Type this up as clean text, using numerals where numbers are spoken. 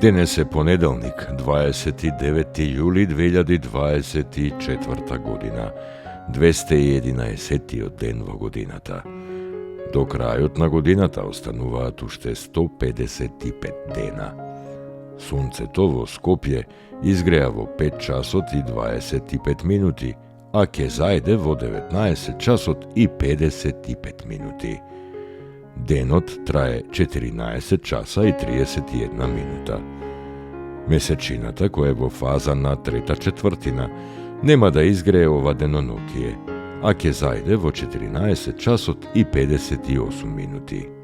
Денес е понеделник, 29. јули 2024 година, 211 ден во годината. До крајот на годината остануваат уште 155 дена. Сунцето во Скопје изгреа во 5 часот и 25 минути, а ќе зајде во 19 часот и 55 минути. Денот трае 14 часа и 31 минута. Месечината, која е во фаза на трета четвртина, нема да изгрее ова денонокие, а ќе зајде во 14 часот и 58 минути.